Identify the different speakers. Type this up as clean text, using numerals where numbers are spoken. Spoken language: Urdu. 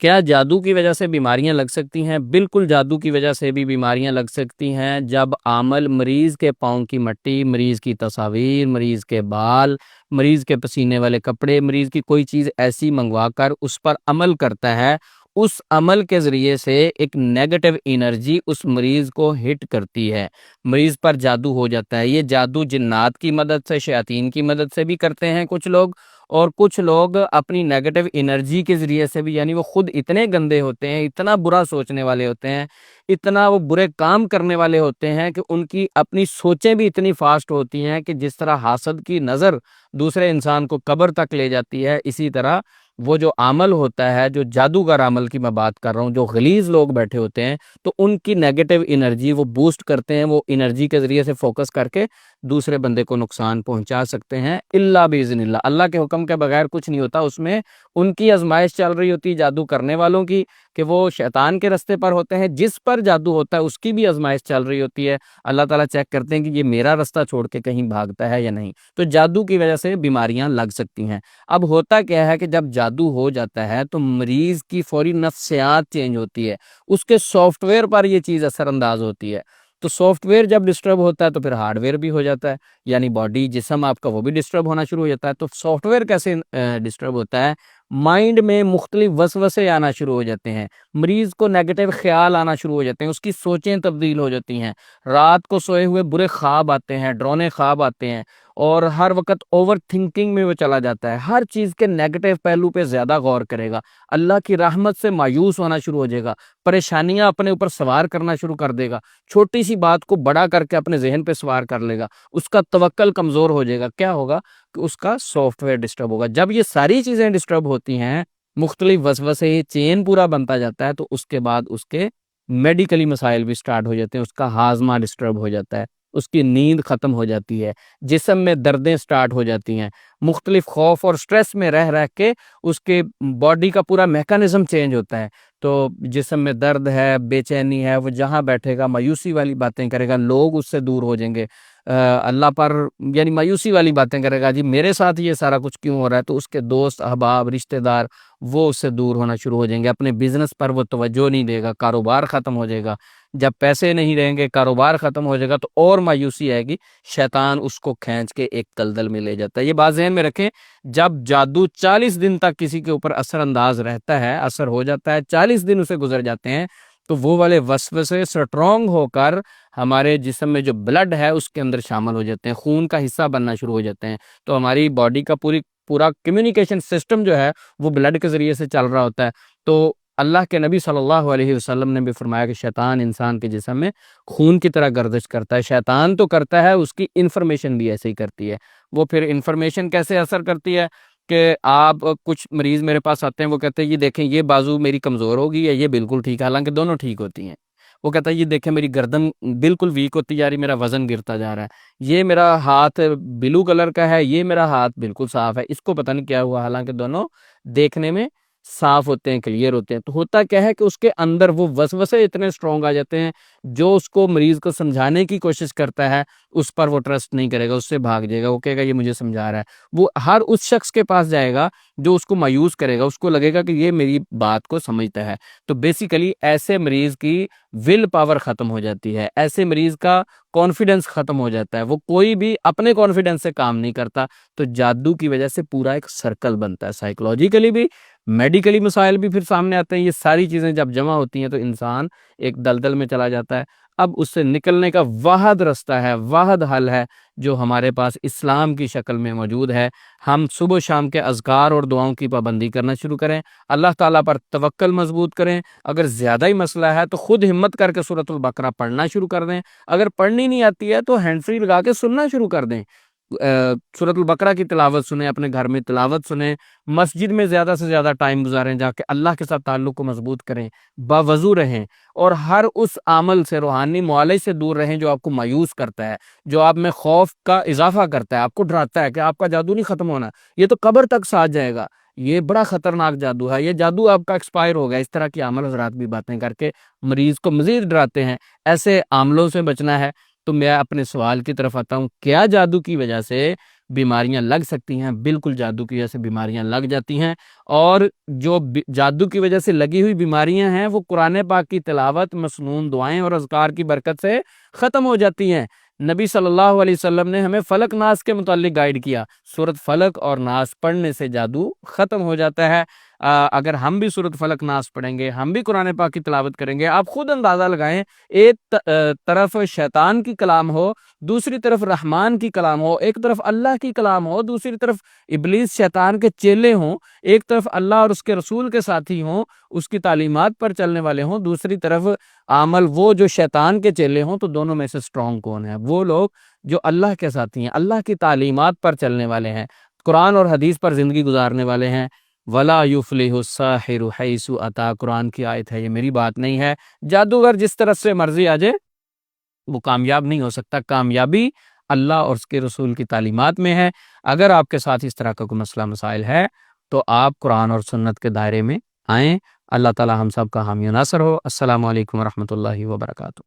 Speaker 1: کیا جادو کی وجہ سے بیماریاں لگ سکتی ہیں؟ بالکل جادو کی وجہ سے بھی بیماریاں لگ سکتی ہیں۔ جب عامل مریض کے پاؤں کی مٹی، مریض کی تصاویر، مریض کے بال، مریض کے پسینے والے کپڑے، مریض کی کوئی چیز ایسی منگوا کر اس پر عمل کرتا ہے، اس عمل کے ذریعے سے ایک نیگیٹو انرجی اس مریض کو ہٹ کرتی ہے، مریض پر جادو ہو جاتا ہے۔ یہ جادو جنات کی مدد سے، شیاطین کی مدد سے بھی کرتے ہیں کچھ لوگ، اور کچھ لوگ اپنی نیگیٹو انرجی کے ذریعے سے بھی، یعنی وہ خود اتنے گندے ہوتے ہیں، اتنا برا سوچنے والے ہوتے ہیں، اتنا وہ برے کام کرنے والے ہوتے ہیں کہ ان کی اپنی سوچیں بھی اتنی فاسٹ ہوتی ہیں کہ جس طرح حاسد کی نظر دوسرے انسان کو قبر تک لے جاتی ہے، اسی طرح وہ جو عمل ہوتا ہے، جو جادوگر عمل کی میں بات کر رہا ہوں، جو غلیظ لوگ بیٹھے ہوتے ہیں، تو ان کی نیگیٹو انرجی وہ بوسٹ کرتے ہیں، وہ انرجی کے ذریعے سے فوکس کر کے دوسرے بندے کو نقصان پہنچا سکتے ہیں۔ اللہ باذن اللہ، اللہ کے حکم کے بغیر کچھ نہیں ہوتا۔ اس میں ان کی آزمائش چل رہی ہوتی ہے جادو کرنے والوں کی، کہ وہ شیطان کے رستے پر ہوتے ہیں، جس پر جادو ہوتا ہے اس کی بھی آزمائش چل رہی ہوتی ہے۔ اللہ تعالیٰ چیک کرتے ہیں کہ یہ میرا رستہ چھوڑ کے کہیں بھاگتا ہے یا نہیں۔ تو جادو کی وجہ سے بیماریاں لگ سکتی ہیں۔ اب ہوتا کیا ہے کہ جب جادو ہو جاتا ہے تو مریض کی فوری نفسیات چینج ہوتی ہے، اس کے سافٹ ویئر پر یہ چیز اثر انداز ہوتی ہے۔ تو سافٹ ویئر جب ڈسٹرب ہوتا ہے تو پھر ہارڈ ویئر بھی ہو جاتا ہے، یعنی باڈی، جسم آپ کا وہ بھی ڈسٹرب ہونا شروع ہو جاتا ہے۔ تو سافٹ ویئر کیسے ڈسٹرب ہوتا ہے؟ مائنڈ میں مختلف وسوسے آنا شروع ہو جاتے ہیں، مریض کو نیگیٹو خیال آنا شروع ہو جاتے ہیں، اس کی سوچیں تبدیل ہو جاتی ہیں، رات کو سوئے ہوئے برے خواب آتے ہیں، ڈرونے خواب آتے ہیں، اور ہر وقت اوور تھنکنگ میں وہ چلا جاتا ہے، ہر چیز کے نیگیٹو پہلو پہ زیادہ غور کرے گا، اللہ کی رحمت سے مایوس ہونا شروع ہو جائے گا، پریشانیاں اپنے اوپر سوار کرنا شروع کر دے گا، چھوٹی سی بات کو بڑا کر کے اپنے ذہن پہ سوار کر لے گا، اس کا توکل کمزور ہو جائے گا۔ کیا ہوگا کہ اس کا سافٹ ویئر ڈسٹرب ہوگا۔ جب یہ ساری چیزیں ڈسٹرب ہوتی ہیں، مختلف وسوسے، چین پورا بنتا جاتا ہے، تو اس کے بعد اس کے میڈیکلی مسائل بھی سٹارٹ ہو جاتے ہیں، اس کا ہاضمہ ڈسٹرب ہو جاتا ہے، اس کی نیند ختم ہو جاتی ہے، جسم میں دردیں سٹارٹ ہو جاتی ہیں، مختلف خوف اور سٹریس میں رہ رہ کے اس کے باڈی کا پورا میکانزم چینج ہوتا ہے۔ تو جسم میں درد ہے، بے چینی ہے، وہ جہاں بیٹھے گا مایوسی والی باتیں کرے گا، لوگ اس سے دور ہو جائیں گے، اللہ پر یعنی مایوسی والی باتیں کرے گا، جی میرے ساتھ یہ سارا کچھ کیوں ہو رہا ہے؟ تو اس کے دوست، احباب، رشتہ دار وہ اس سے دور ہونا شروع ہو جائیں گے، اپنے بزنس پر وہ توجہ نہیں دے گا، کاروبار ختم ہو جائے گا۔ جب پیسے نہیں رہیں گے، کاروبار ختم ہو جائے گا، تو اور مایوسی آئے گی، شیطان اس کو کھینچ کے ایک دلدل میں لے جاتا ہے۔ یہ بات ذہن میں رکھیں، جب جادو 40 دن تک کسی کے اوپر اثر انداز رہتا ہے، اثر ہو جاتا ہے، 40 دن اسے گزر جاتے ہیں، تو وہ والے وسوسے سٹرونگ ہو کر ہمارے جسم میں جو بلڈ ہے اس کے اندر شامل ہو جاتے ہیں، خون کا حصہ بننا شروع ہو جاتے ہیں، تو ہماری باڈی کا پورا کمیونیکیشن سسٹم جو ہے وہ بلڈ کے ذریعے سے چل رہا ہوتا ہے۔ تو اللہ کے نبی صلی اللہ علیہ وسلم نے بھی فرمایا کہ شیطان انسان کے جسم میں خون کی طرح گردش کرتا ہے، شیطان تو کرتا ہے، اس کی انفارمیشن بھی ایسے ہی کرتی ہے۔ وہ پھر انفارمیشن کیسے اثر کرتی ہے کہ آپ کچھ مریض میرے پاس آتے ہیں، وہ کہتے ہیں یہ دیکھیں یہ بازو میری کمزور ہوگی، یا یہ بالکل ٹھیک ہے، حالانکہ دونوں ٹھیک ہوتی ہیں۔ وہ کہتا ہے یہ دیکھیں میری گردن بالکل ویک ہوتی جا رہی، میرا وزن گرتا جا رہا ہے، یہ میرا ہاتھ بلو کلر کا ہے، یہ میرا ہاتھ بالکل صاف ہے، اس کو پتہ نہیں کیا ہوا، حالانکہ دونوں دیکھنے میں صاف ہوتے ہیں، کلیئر ہوتے ہیں۔ تو ہوتا کیا ہے کہ اس کے اندر وہ وسوسے اتنے سٹرونگ آ جاتے ہیں، جو اس کو مریض کو سمجھانے کی کوشش کرتا ہے اس پر وہ ٹرسٹ نہیں کرے گا، اس سے بھاگ جائے گا، وہ کہے گا یہ مجھے سمجھا رہا ہے۔ وہ ہر اس شخص کے پاس جائے گا جو اس کو مایوس کرے گا، اس کو لگے گا کہ یہ میری بات کو سمجھتا ہے۔ تو بیسیکلی ایسے مریض کی ول پاور ختم ہو جاتی ہے، ایسے مریض کا کانفیڈنس ختم ہو جاتا ہے، وہ کوئی بھی اپنے کانفیڈنس سے کام نہیں کرتا۔ تو جادو کی وجہ سے پورا ایک سرکل بنتا ہے، سائیکولوجیکلی بھی، میڈیکلی مسائل بھی پھر سامنے آتے ہیں۔ یہ ساری چیزیں جب جمع ہوتی ہیں تو انسان ایک دلدل میں چلا جاتا ہے۔ اب اس سے نکلنے کا واحد رستہ ہے، واحد حل ہے جو ہمارے پاس اسلام کی شکل میں موجود ہے۔ ہم صبح و شام کے اذکار اور دعاؤں کی پابندی کرنا شروع کریں، اللہ تعالیٰ پر توکل مضبوط کریں۔ اگر زیادہ ہی مسئلہ ہے تو خود ہمت کر کے سورۃ البقرہ پڑھنا شروع کر دیں، اگر پڑھنی نہیں آتی ہے تو ہینڈ فری لگا کے سننا شروع کر دیں، سورۃ البقرہ کی تلاوت سنیں، اپنے گھر میں تلاوت سنیں، مسجد میں زیادہ سے زیادہ ٹائم گزاریں، جا کے اللہ کے ساتھ تعلق کو مضبوط کریں، باوضو رہیں، اور ہر اس عمل سے، روحانی معالج سے دور رہیں جو آپ کو مایوس کرتا ہے، جو آپ میں خوف کا اضافہ کرتا ہے، آپ کو ڈراتا ہے کہ آپ کا جادو نہیں ختم ہونا، یہ تو قبر تک ساتھ جائے گا، یہ بڑا خطرناک جادو ہے، یہ جادو آپ کا ایکسپائر ہو گیا۔ اس طرح کی عمل حضرات بھی باتیں کر کے مریض کو مزید ڈراتے ہیں۔ ایسے عملوں سے بچنا ہے تو میں اپنے سوال کی طرف آتا ہوں، کیا جادو کی وجہ سے بیماریاں لگ سکتی ہیں، بالکل جادو کی وجہ سے بیماریاں لگ جاتی ہیں، اور جو جادو کی وجہ سے لگی ہوئی بیماریاں ہیں وہ قرآن پاک کی تلاوت، مسنون دعائیں اور اذکار کی برکت سے ختم ہو جاتی ہیں۔ نبی صلی اللہ علیہ وسلم نے ہمیں فلق ناس کے متعلق گائیڈ کیا، سورۃ فلق اور ناس پڑھنے سے جادو ختم ہو جاتا ہے۔ اگر ہم بھی سورۃ فلق ناس پڑھیں گے، ہم بھی قرآن پاک کی تلاوت کریں گے، آپ خود اندازہ لگائیں، ایک طرف شیطان کی کلام ہو، دوسری طرف رحمان کی کلام ہو، ایک طرف اللہ کی کلام ہو، دوسری طرف ابلیس شیطان کے چیلے ہوں، ایک طرف اللہ اور اس کے رسول کے ساتھی ہوں، اس کی تعلیمات پر چلنے والے ہوں، دوسری طرف عمل وہ جو شیطان کے چیلے ہوں، تو دونوں میں سے سٹرونگ کون ہے؟ وہ لوگ جو اللہ کے ساتھی ہیں، اللہ کی تعلیمات پر چلنے والے ہیں، قرآن اور حدیث پر زندگی گزارنے والے ہیں۔ وَلَا يُفْلِحُ السَّاحِرُ حَيْثُ أَتَىٰ، قرآن کی آیت ہے، یہ میری بات نہیں ہے۔ جادوگر جس طرح سے مرضی آ جائے وہ کامیاب نہیں ہو سکتا، کامیابی اللہ اور اس کے رسول کی تعلیمات میں ہے۔ اگر آپ کے ساتھ اس طرح کا کوئی مسئلہ مسائل ہے تو آپ قرآن اور سنت کے دائرے میں آئیں۔ اللہ تعالی ہم سب کا حامی و ناصر ہو۔ السلام علیکم ورحمۃ اللہ وبرکاتہ۔